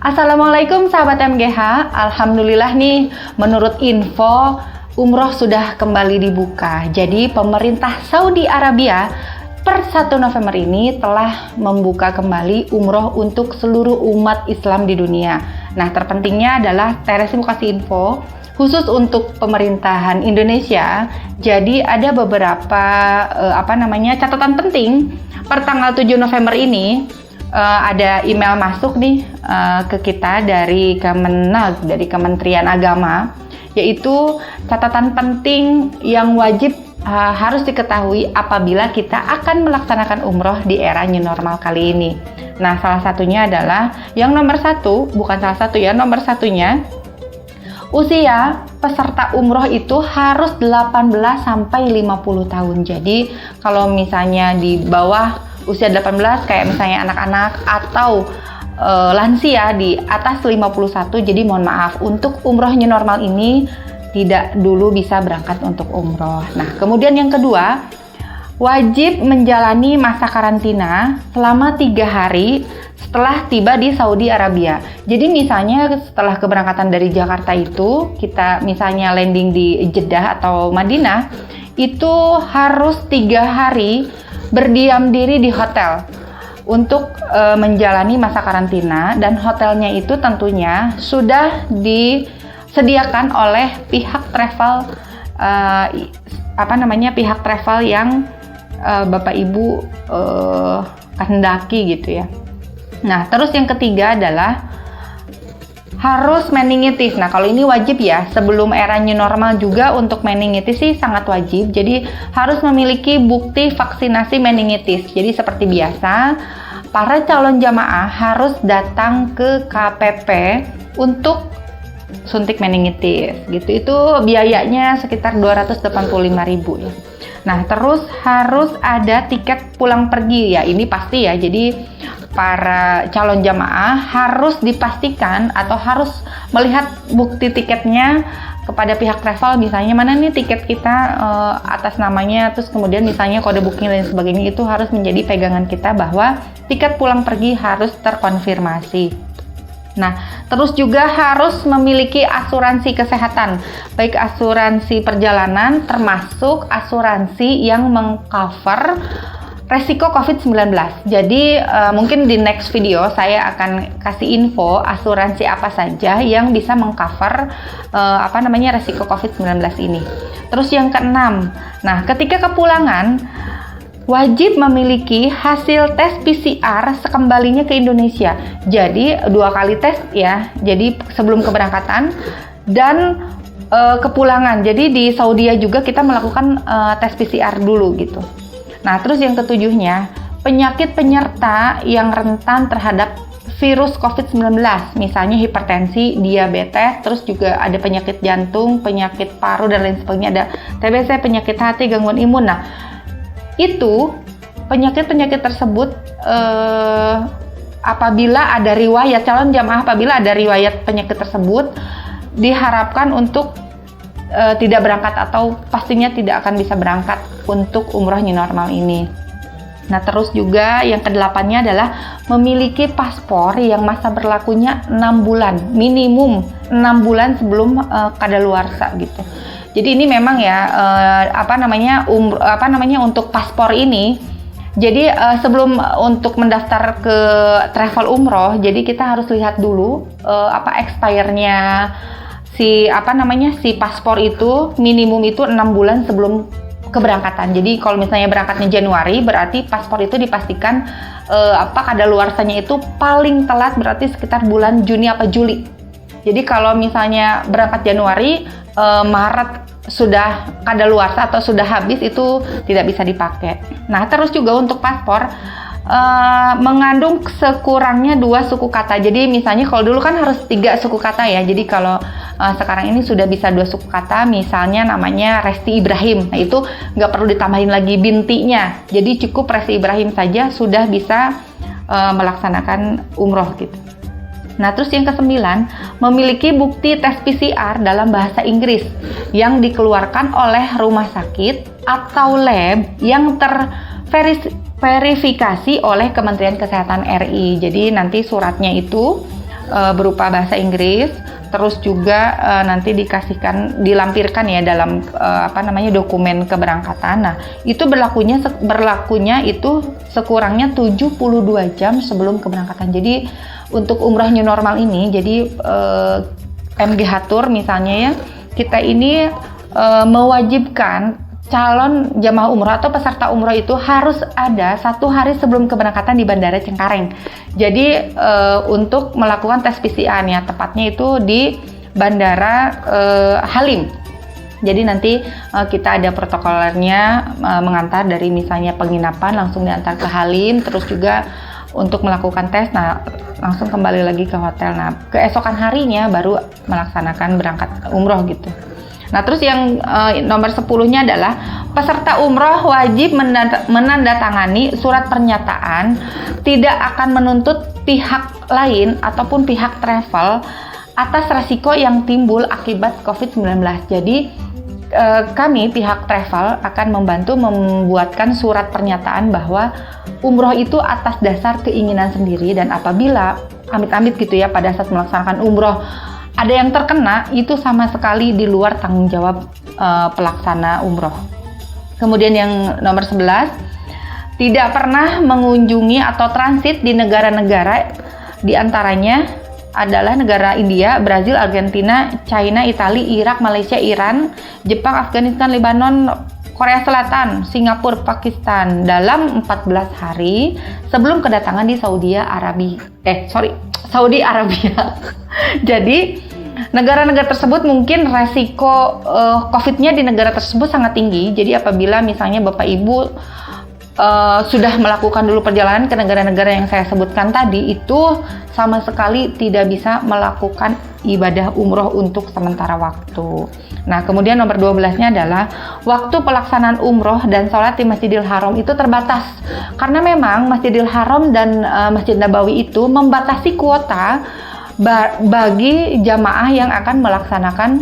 Assalamualaikum sahabat MGH. Alhamdulillah nih, menurut info umroh sudah kembali dibuka. Jadi pemerintah Saudi Arabia per 1 November ini telah membuka kembali umroh untuk seluruh umat Islam di dunia. Nah, terpentingnya adalah Teresi mau kasih info khusus untuk pemerintahan Indonesia. Jadi ada beberapa catatan penting per tanggal 7 November ini. Ada email masuk nih ke kita dari Kemenag, dari Kementerian Agama, yaitu catatan penting yang wajib harus diketahui apabila kita akan melaksanakan umroh di era new normal kali ini. Nah, salah satunya adalah yang nomor satunya usia peserta umroh itu harus 18 sampai 50 tahun. Jadi kalau misalnya di bawah usia 18 kayak misalnya anak-anak atau lansia di atas 51, jadi mohon maaf untuk umroh new normal ini tidak dulu bisa berangkat untuk umroh. Nah, kemudian yang kedua, wajib menjalani masa karantina selama 3 hari setelah tiba di Saudi Arabia. Jadi misalnya setelah keberangkatan dari Jakarta itu, kita misalnya landing di Jeddah atau Madinah, itu harus 3 hari berdiam diri di hotel untuk menjalani masa karantina, dan hotelnya itu tentunya sudah disediakan oleh pihak travel pihak travel yang Bapak Ibu kehendaki gitu ya. Nah, terus yang ketiga adalah harus meningitis. Nah, kalau ini wajib ya, sebelum era new normal juga untuk meningitis sih sangat wajib. Jadi harus memiliki bukti vaksinasi meningitis. Jadi seperti biasa, para calon jamaah harus datang ke KPP untuk suntik meningitis gitu. Itu biayanya sekitar 285.000 ya. Nah, terus harus ada tiket pulang pergi ya, ini pasti ya. Jadi para calon jamaah harus dipastikan atau harus melihat bukti tiketnya kepada pihak travel, misalnya mana nih tiket kita atas namanya, terus kemudian misalnya kode booking dan sebagainya, itu harus menjadi pegangan kita bahwa tiket pulang pergi harus terkonfirmasi. Nah, terus juga harus memiliki asuransi kesehatan, baik asuransi perjalanan termasuk asuransi yang mengcover resiko COVID-19. Jadi mungkin di next video saya akan kasih info asuransi apa saja yang bisa mengcover resiko COVID-19 ini. Terus yang keenam, nah ketika kepulangan wajib memiliki hasil tes PCR sekembalinya ke Indonesia. Jadi 2 kali tes ya. Jadi sebelum keberangkatan dan kepulangan. Jadi di Saudi juga kita melakukan tes PCR dulu gitu. Nah, terus yang ketujuhnya, penyakit penyerta yang rentan terhadap virus COVID-19, misalnya hipertensi, diabetes, terus juga ada penyakit jantung, penyakit paru dan lain sebagainya, ada TBC, penyakit hati, gangguan imun. Nah, itu penyakit-penyakit tersebut apabila ada riwayat calon jamaah, apabila ada riwayat penyakit tersebut, diharapkan untuk tidak berangkat atau pastinya tidak akan bisa berangkat untuk umroh new normal ini. Nah, terus juga yang ke-8-nya adalah memiliki paspor yang masa berlakunya 6 bulan, minimum 6 bulan sebelum kadaluarsa gitu. Jadi ini memang ya untuk paspor ini. Jadi sebelum untuk mendaftar ke travel umroh, jadi kita harus lihat dulu expire-nya si paspor itu minimum itu 6 bulan sebelum keberangkatan. Jadi kalau misalnya berangkatnya Januari, berarti paspor itu dipastikan kadaluarsanya itu paling telat berarti sekitar bulan Juni atau Juli. Jadi kalau misalnya berangkat Januari, Maret sudah kadaluarsa atau sudah habis, itu tidak bisa dipakai. Nah, terus juga untuk paspor mengandung sekurangnya 2 suku kata. Jadi misalnya kalau dulu kan harus 3 suku kata ya. Jadi kalau sekarang ini sudah bisa 2 suku kata, misalnya namanya Resti Ibrahim. Nah, itu nggak perlu ditambahin lagi bintinya. Jadi cukup Resti Ibrahim saja sudah bisa melaksanakan umroh gitu. Nah, terus yang ke-9, memiliki bukti tes PCR dalam bahasa Inggris yang dikeluarkan oleh rumah sakit atau lab yang verifikasi oleh Kementerian Kesehatan RI. Jadi nanti suratnya itu berupa bahasa Inggris, terus juga nanti dilampirkan ya dalam dokumen keberangkatan. Nah, itu berlakunya itu sekurangnya 72 jam sebelum keberangkatan. Jadi untuk umrah new normal ini, jadi MGH Tour misalnya ya, kita ini mewajibkan calon jamaah umroh atau peserta umroh itu harus ada 1 hari sebelum keberangkatan di Bandara Cengkareng. Jadi untuk melakukan tes PCR ya, tepatnya itu di Bandara Halim. Jadi nanti kita ada protokolernya, mengantar dari misalnya penginapan langsung diantar ke Halim, terus juga untuk melakukan tes, nah langsung kembali lagi ke hotel. Nah keesokan harinya baru melaksanakan berangkat umroh gitu. Nah, terus yang nomor 10-nya adalah peserta umroh wajib menandatangani surat pernyataan tidak akan menuntut pihak lain ataupun pihak travel atas resiko yang timbul akibat COVID-19. Jadi, kami pihak travel akan membantu membuatkan surat pernyataan bahwa umroh itu atas dasar keinginan sendiri, dan apabila amit-amit gitu ya pada saat melaksanakan umroh ada yang terkena, itu sama sekali di luar tanggung jawab pelaksana umroh. Kemudian yang nomor 11, tidak pernah mengunjungi atau transit di negara-negara, diantaranya adalah negara India, Brazil, Argentina, China, Italia, Irak, Malaysia, Iran, Jepang, Afghanistan, Lebanon, Korea Selatan, Singapura, Pakistan dalam 14 hari sebelum kedatangan di Saudi Arabia. Jadi negara-negara tersebut mungkin resiko COVID-nya di negara tersebut sangat tinggi. Jadi apabila misalnya Bapak Ibu sudah melakukan dulu perjalanan ke negara-negara yang saya sebutkan tadi, itu sama sekali tidak bisa melakukan ibadah umroh untuk sementara waktu. Nah, kemudian nomor 12-nya adalah waktu pelaksanaan umroh dan sholat di Masjidil Haram itu terbatas. Karena memang Masjidil Haram dan Masjid Nabawi itu membatasi kuota bagi jamaah yang akan melaksanakan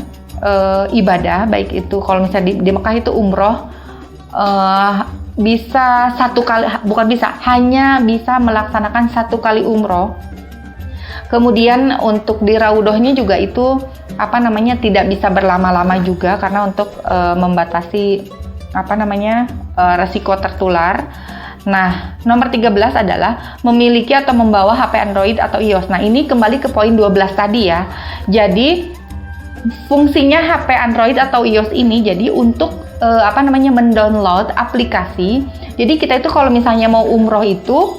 ibadah, baik itu kalau misalnya di Mekah itu umroh bisa hanya bisa melaksanakan 1 kali umroh. Kemudian untuk di Raudhohnya juga itu tidak bisa berlama-lama juga karena untuk membatasi resiko tertular. Nah, nomor 13 adalah memiliki atau membawa HP Android atau iOS. Nah, ini kembali ke poin 12 tadi ya. Jadi, fungsinya HP Android atau iOS ini jadi untuk mendownload aplikasi. Jadi, kita itu kalau misalnya mau umroh itu,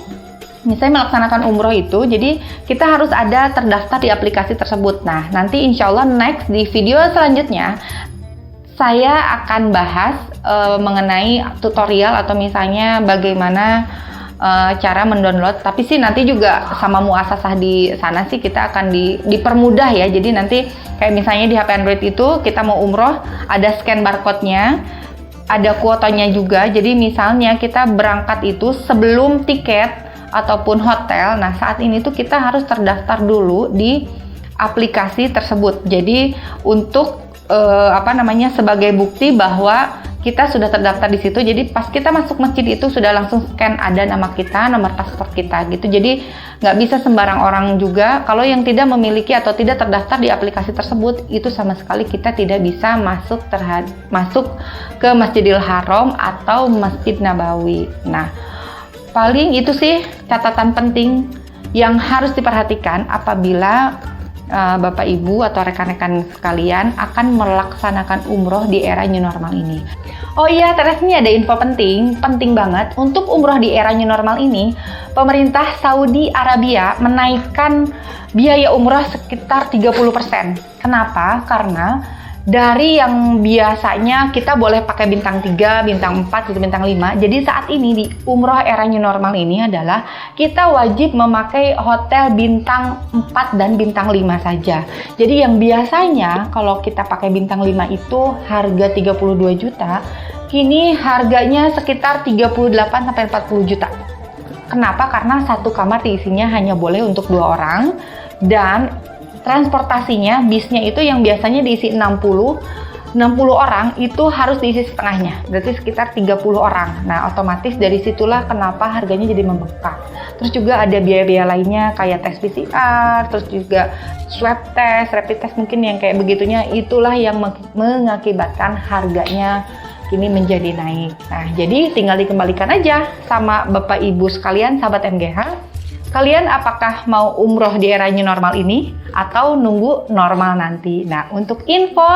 misalnya melaksanakan umroh itu, jadi kita harus ada terdaftar di aplikasi tersebut. Nah, nanti insya Allah next di video selanjutnya, saya akan bahas mengenai tutorial atau misalnya bagaimana cara mendownload. Tapi sih nanti juga sama muasasah di sana sih kita akan dipermudah ya. Jadi nanti kayak misalnya di HP Android itu kita mau umroh, ada scan barcode-nya, ada kuotanya juga. Jadi misalnya kita berangkat itu sebelum tiket ataupun hotel. Nah, saat ini tuh kita harus terdaftar dulu di aplikasi tersebut. Jadi untuk sebagai bukti bahwa kita sudah terdaftar di situ. Jadi pas kita masuk masjid itu sudah langsung scan ada nama kita, nomor paspor kita gitu. Jadi nggak bisa sembarang orang juga. Kalau yang tidak memiliki atau tidak terdaftar di aplikasi tersebut, itu sama sekali kita tidak bisa masuk ke Masjidil Haram atau Masjid Nabawi. Nah, paling itu sih catatan penting yang harus diperhatikan apabila Bapak Ibu atau rekan-rekan sekalian akan melaksanakan umroh di era new normal ini. Oh iya, terus ini ada info penting banget. Untuk umroh di era new normal ini, pemerintah Saudi Arabia menaikkan biaya umroh sekitar 30%. Kenapa? Karena dari yang biasanya kita boleh pakai bintang 3, bintang 4, gitu, bintang 5. Jadi saat ini di umroh era new normal ini adalah kita wajib memakai hotel bintang 4 dan bintang 5 saja. Jadi yang biasanya kalau kita pakai bintang 5 itu harga 32 juta, kini harganya sekitar 38-40 juta. Kenapa? Karena satu kamar diisinya hanya boleh untuk 2 orang dan transportasinya, bisnya itu yang biasanya diisi 60, 60 orang itu harus diisi setengahnya, berarti sekitar 30 orang. Nah, otomatis dari situlah kenapa harganya jadi membengkak. Terus juga ada biaya-biaya lainnya kayak tes PCR, terus juga swab test, rapid test mungkin yang kayak begitunya, itulah yang mengakibatkan harganya kini menjadi naik. Nah, jadi tinggal dikembalikan aja sama Bapak Ibu sekalian, sahabat MGH. Kalian apakah mau umroh di era new normal ini atau nunggu normal nanti? Nah, untuk info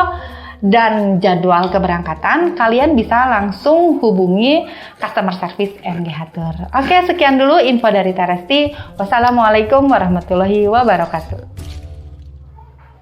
dan jadwal keberangkatan, kalian bisa langsung hubungi customer service MGH Tour. Oke, sekian dulu info dari Teresti. Wassalamualaikum warahmatullahi wabarakatuh.